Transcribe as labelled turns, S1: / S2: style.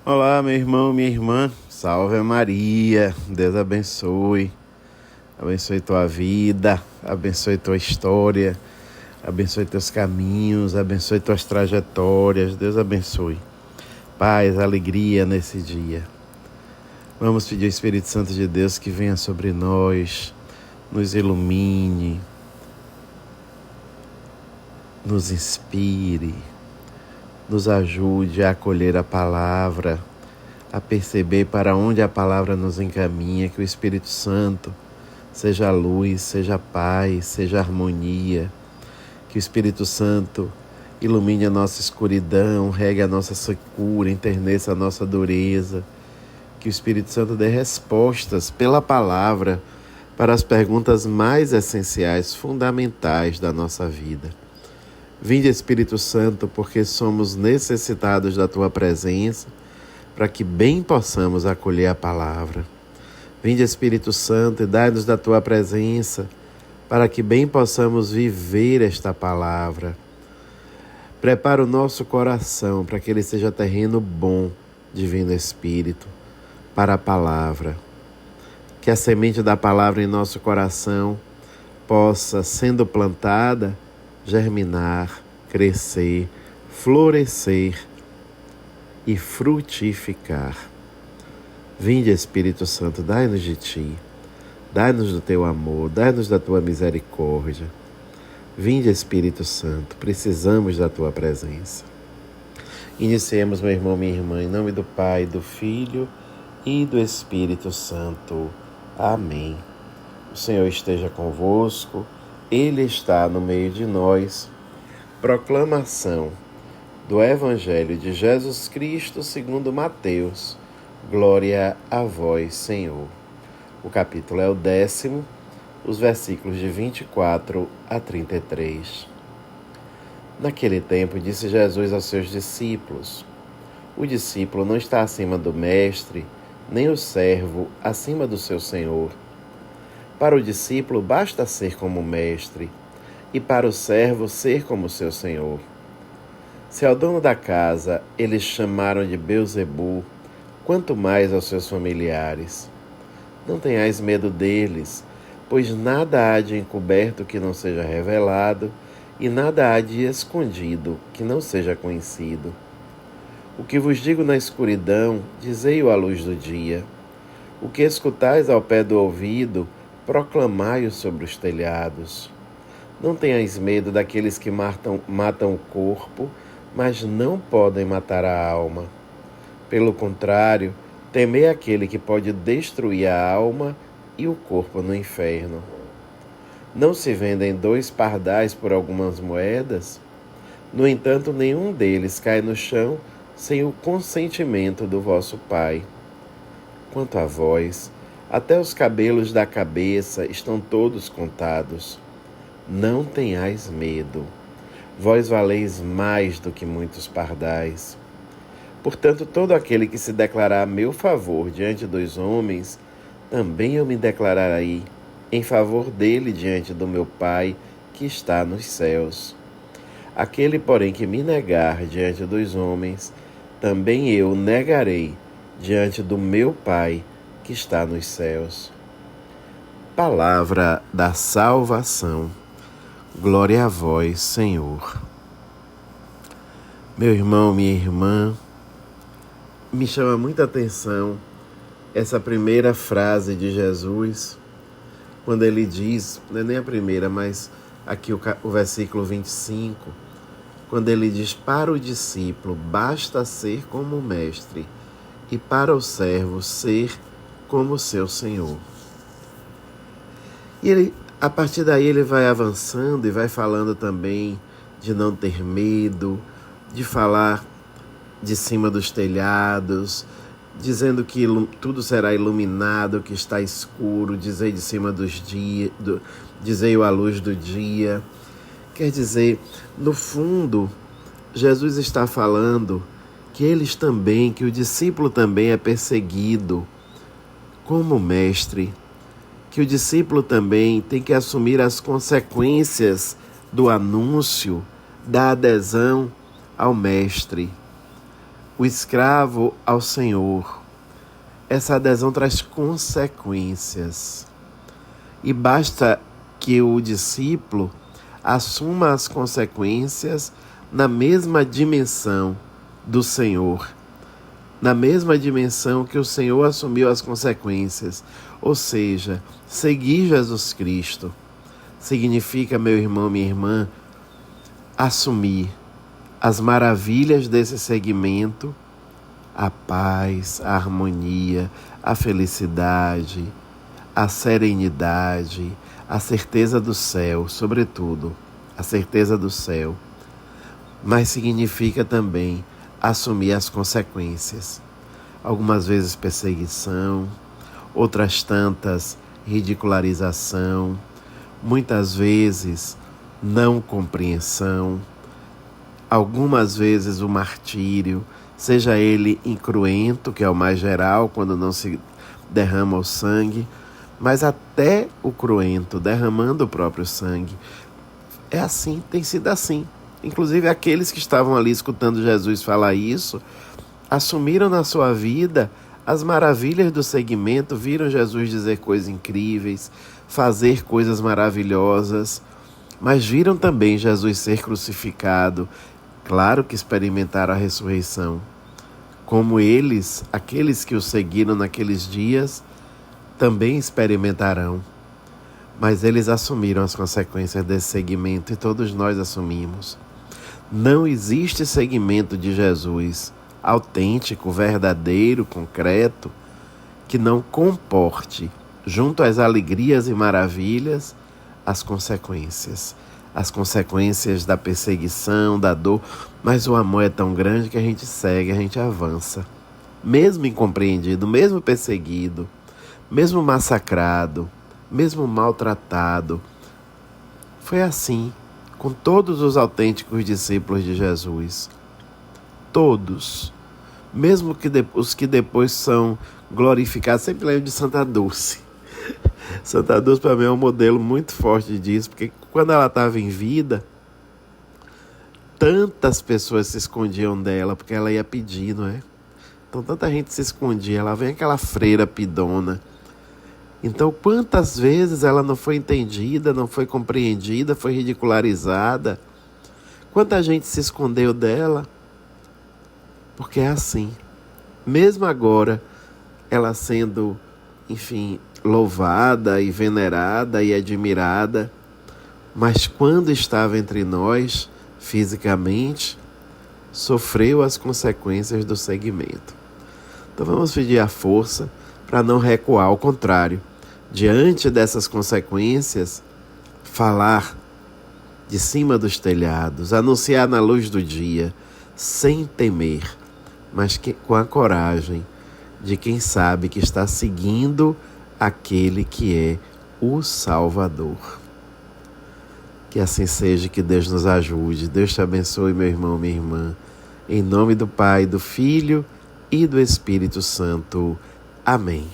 S1: Olá, meu irmão, minha irmã. Salve Maria. Deus abençoe. Abençoe tua vida, abençoe tua história, abençoe teus caminhos, abençoe tuas trajetórias. Deus abençoe. Paz, alegria nesse dia. Vamos pedir ao Espírito Santo de Deus que venha sobre nós, nos ilumine, nos inspire, nos ajude a acolher a palavra, a perceber para onde a palavra nos encaminha, que o Espírito Santo seja luz, seja paz, seja harmonia, que o Espírito Santo ilumine a nossa escuridão, regue a nossa secura, enterneça a nossa dureza, que o Espírito Santo dê respostas pela palavra para as perguntas mais essenciais, fundamentais da nossa vida. Vinde, Espírito Santo, porque somos necessitados da Tua presença, para que bem possamos acolher a palavra. Vinde, Espírito Santo, e dai-nos da Tua presença, para que bem possamos viver esta palavra. Prepara o nosso coração para que ele seja terreno bom, Divino Espírito, para a palavra. Que a semente da palavra em nosso coração possa, sendo plantada, germinar, crescer, florescer e frutificar. Vinde, Espírito Santo, dai-nos de Ti, dai-nos do Teu amor, dai-nos da Tua misericórdia. Vinde, Espírito Santo, precisamos da Tua presença. Iniciemos, meu irmão, minha irmã, em nome do Pai, do Filho e do Espírito Santo. Amém. O Senhor esteja convosco, Ele está no meio de nós. Proclamação do Evangelho de Jesus Cristo segundo Mateus. Glória a vós, Senhor. O capítulo é o 10º, os versículos de 24 a 33. Naquele tempo disse Jesus aos seus discípulos: o discípulo não está acima do mestre, nem o servo acima do seu senhor. Para o discípulo basta ser como o mestre, e para o servo ser como seu senhor. Se ao dono da casa eles chamaram de Belzebu, quanto mais aos seus familiares. Não tenhais medo deles, pois nada há de encoberto que não seja revelado, e nada há de escondido que não seja conhecido. O que vos digo na escuridão, dizei-o à luz do dia. O que escutais ao pé do ouvido, proclamai-o sobre os telhados. Não tenhais medo daqueles que matam o corpo, mas não podem matar a alma. Pelo contrário, temei aquele que pode destruir a alma e o corpo no inferno. Não se vendem 2 pardais por algumas moedas? No entanto, nenhum deles cai no chão sem o consentimento do vosso Pai. Quanto a vós, até os cabelos da cabeça estão todos contados. Não tenhais medo. Vós valeis mais do que muitos pardais. Portanto, todo aquele que se declarar a meu favor diante dos homens, também eu me declararei em favor dele diante do meu Pai que está nos céus. Aquele, porém, que me negar diante dos homens, também eu negarei diante do meu Pai que está nos céus. Palavra da salvação. Glória a vós, Senhor. Meu irmão, minha irmã, me chama muita atenção essa primeira frase de Jesus, quando ele diz, não é nem a primeira, mas aqui o versículo 25, quando ele diz: para o discípulo basta ser como o mestre, e para o servo ser como seu senhor. E ele, a partir daí ele vai avançando e vai falando também de não ter medo, de falar de cima dos telhados, dizendo que tudo será iluminado, que está escuro, dizei de cima dos dias, dizei-o à luz do dia. Quer dizer, no fundo, Jesus está falando que eles também, que o discípulo também é perseguido como mestre, que o discípulo também tem que assumir as consequências do anúncio, da adesão ao mestre. o escravo ao Senhor. Essa adesão traz consequências. E basta que o discípulo assuma as consequências na mesma dimensão do Senhor, na mesma dimensão que o Senhor assumiu as consequências. Ou seja, seguir Jesus Cristo significa, meu irmão, minha irmã, assumir as maravilhas desse segmento, a paz, a harmonia, a felicidade, a serenidade, a certeza do céu, sobretudo, a certeza do céu. Mas significa também assumir as consequências. Algumas vezes perseguição, outras tantas ridicularização, muitas vezes não compreensão, algumas vezes o martírio, seja ele incruento, que é o mais geral, quando não se derrama o sangue, mas até o cruento, derramando o próprio sangue. É assim, tem sido assim. Inclusive aqueles que estavam ali escutando Jesus falar isso, assumiram na sua vida as maravilhas do segmento, viram Jesus dizer coisas incríveis, fazer coisas maravilhosas, mas viram também Jesus ser crucificado. Claro que experimentaram a ressurreição. Como eles, aqueles que o seguiram naqueles dias, também experimentarão. Mas eles assumiram as consequências desse segmento e todos nós assumimos. Não existe segmento de Jesus autêntico, verdadeiro, concreto, que não comporte, junto às alegrias e maravilhas, as consequências. As consequências da perseguição, da dor, mas o amor é tão grande que a gente segue, a gente avança. Mesmo incompreendido, mesmo perseguido, mesmo massacrado, mesmo maltratado. Foi assim com todos os autênticos discípulos de Jesus. Todos. Mesmo que os que depois são glorificados. Sempre lembro de Santa Dulce. Santa Dulce para mim é um modelo muito forte disso, porque quando ela estava em vida, tantas pessoas se escondiam dela, porque ela ia pedir, não é? Então tanta gente se escondia, ela vem aquela freira pidona. Então quantas vezes ela não foi entendida, não foi compreendida, foi ridicularizada? Quanta gente se escondeu dela? Porque é assim. Mesmo agora, ela sendo, enfim, louvada e venerada e admirada, mas quando estava entre nós, fisicamente, sofreu as consequências do segmento. Então vamos pedir a força para não recuar, ao contrário, diante dessas consequências, falar de cima dos telhados, anunciar na luz do dia, sem temer, mas com a coragem de quem sabe que está seguindo aquele que é o Salvador. Que assim seja, que Deus nos ajude. Deus te abençoe, meu irmão, minha irmã. Em nome do Pai, do Filho e do Espírito Santo. Amém.